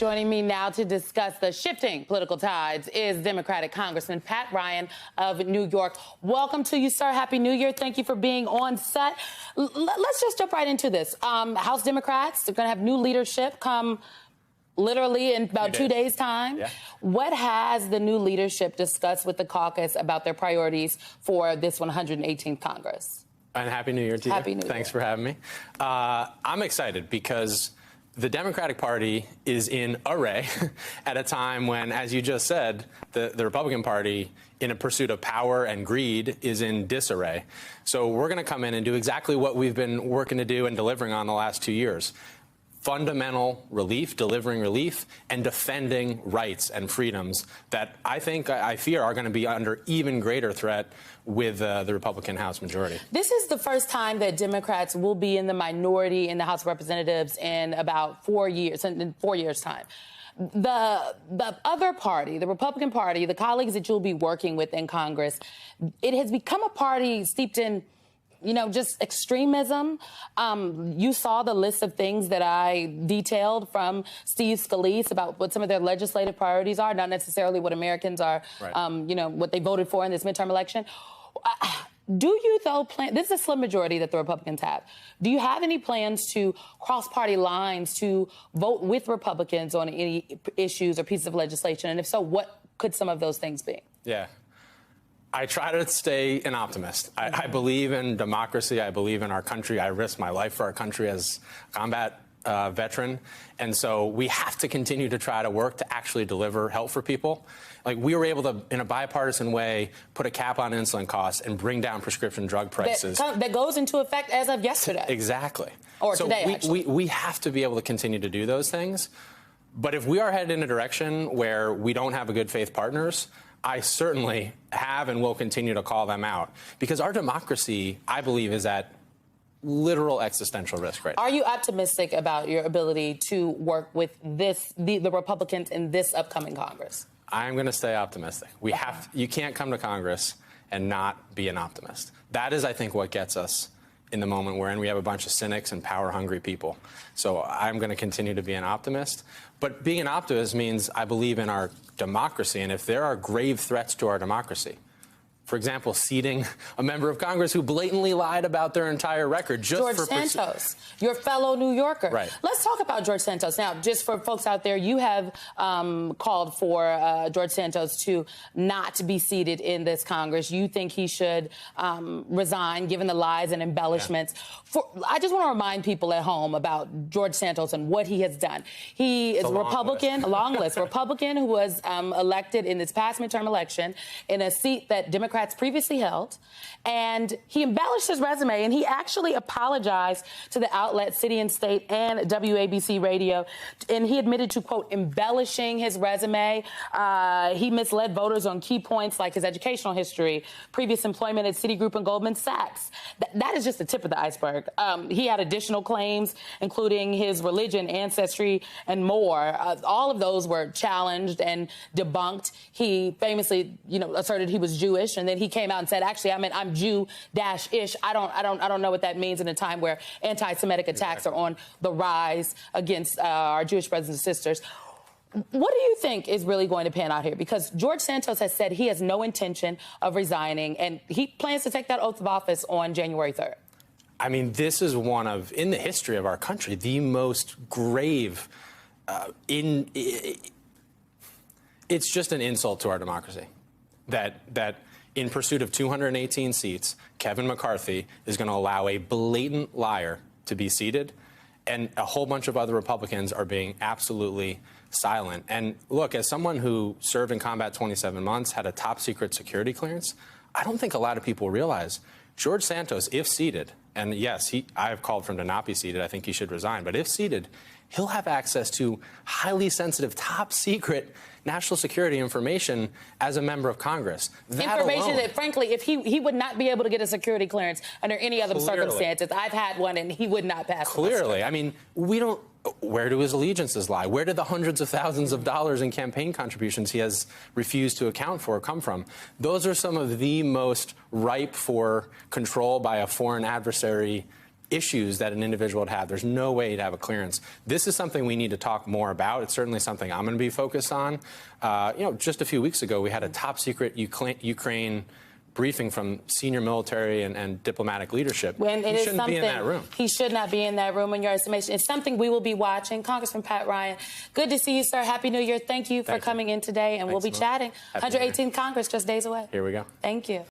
Joining me now to discuss the shifting political tides is Democratic Congressman Pat Ryan of New York. Welcome to you, sir. Happy New Year. Thank you for being on set. Let's just jump right into this. House Democrats are going to have new leadership come literally in about 2 days' time. Yeah. What has the new leadership discussed with the caucus about their priorities for this 118th Congress? And Happy New Year to you. Happy New Year. Thanks for having me. I'm excited because the Democratic Party is in array at a time when, as you just said, the Republican Party, in a pursuit of power and greed, is in disarray. So we're going to come in and do exactly what we've been working to do and delivering on the last 2 years. Fundamental relief, delivering relief, and defending rights and freedoms that I fear are going to be under even greater threat with the Republican House majority. This is the first time that Democrats will be in the minority in the House of Representatives in about 4 years, in 4 years' time. The other party, the Republican Party, the colleagues that you'll be working with in Congress, it has become a party steeped in just extremism. You saw the list of things that I detailed from Steve Scalise about what some of their legislative priorities are, not necessarily what Americans are, right. What they voted for in this midterm election. Do you, though, plan, this is a slim majority that the Republicans have, do you have any plans to cross party lines to vote with Republicans on any issues or pieces of legislation? And if so, what could some of those things be? Yeah. I try to stay an optimist. I believe in democracy. I believe in our country. I risk my life for our country as a combat veteran. And so we have to continue to try to work to actually deliver help for people. Like, we were able to, in a bipartisan way, put a cap on insulin costs and bring down prescription drug prices. That goes into effect as of yesterday. Exactly. Or so today, actually. We have to be able to continue to do those things. But if we are headed in a direction where we don't have a good faith partners, I certainly have and will continue to call them out, because our democracy, I believe, is at literal existential risk right now. Are you optimistic about your ability to work with the Republicans in this upcoming Congress? I'm going to stay optimistic. You can't come to Congress and not be an optimist. That is, I think, what gets us in the moment we're in. We have a bunch of cynics and power-hungry people. So I'm going to continue to be an optimist. But being an optimist means I believe in our democracy. And if there are grave threats to our democracy, for example, seating a member of Congress who blatantly lied about their entire record just George Santos, your fellow New Yorker. Right. Let's talk about George Santos. Now, just for folks out there, you have called for George Santos to not be seated in this Congress. You think he should resign, given the lies and embellishments. Yeah. I just want to remind people at home about George Santos and what he has done. He is a Republican, a long list, Republican who was elected in this past midterm election in a seat that Democrats previously held, and he embellished his resume, and he actually apologized to the outlet City and State and WABC Radio, and he admitted to, quote, embellishing his resume. He misled voters on key points like his educational history, previous employment at Citigroup and Goldman Sachs. That is just the tip of the iceberg. He had additional claims, including his religion, ancestry, and more. All of those were challenged and debunked. He famously, asserted he was Jewish, and then he came out and said, actually, I'm Jew-ish. I don't know what that means in a time where anti-Semitic attacks are on the rise against our Jewish brothers and sisters. What do you think is really going to pan out here? Because George Santos has said he has no intention of resigning, and he plans to take that oath of office on January 3rd. I mean, this is one of, in the history of our country, the most grave, it's just an insult to our democracy that in pursuit of 218 seats, Kevin McCarthy is going to allow a blatant liar to be seated, and a whole bunch of other Republicans are being absolutely silent. And look, as someone who served in combat 27 months, had a top secret security clearance, I don't think a lot of people realize George Santos, if seated, and yes, I have called for him to not be seated. I think he should resign. But if seated, he'll have access to highly sensitive, top secret national security information as a member of Congress. Information that, frankly, if he would not be able to get a security clearance under any other circumstances. I've had one, and he would not pass. Clearly. I mean, where do his allegiances lie? Where did the hundreds of thousands of dollars in campaign contributions he has refused to account for come from? Those are some of the most ripe for control by a foreign adversary issues that an individual would have. There's no way to have a clearance. This is something we need to talk more about. It's certainly something I'm going to be focused on. Just a few weeks ago, we had a top secret Ukraine briefing from senior military and diplomatic leadership. When he shouldn't be in that room. He should not be in that room, in your estimation. It's something we will be watching. Congressman Pat Ryan, good to see you, sir. Happy New Year. Thank you for coming in today, and we'll be chatting. 118th Congress, just days away. Here we go. Thank you.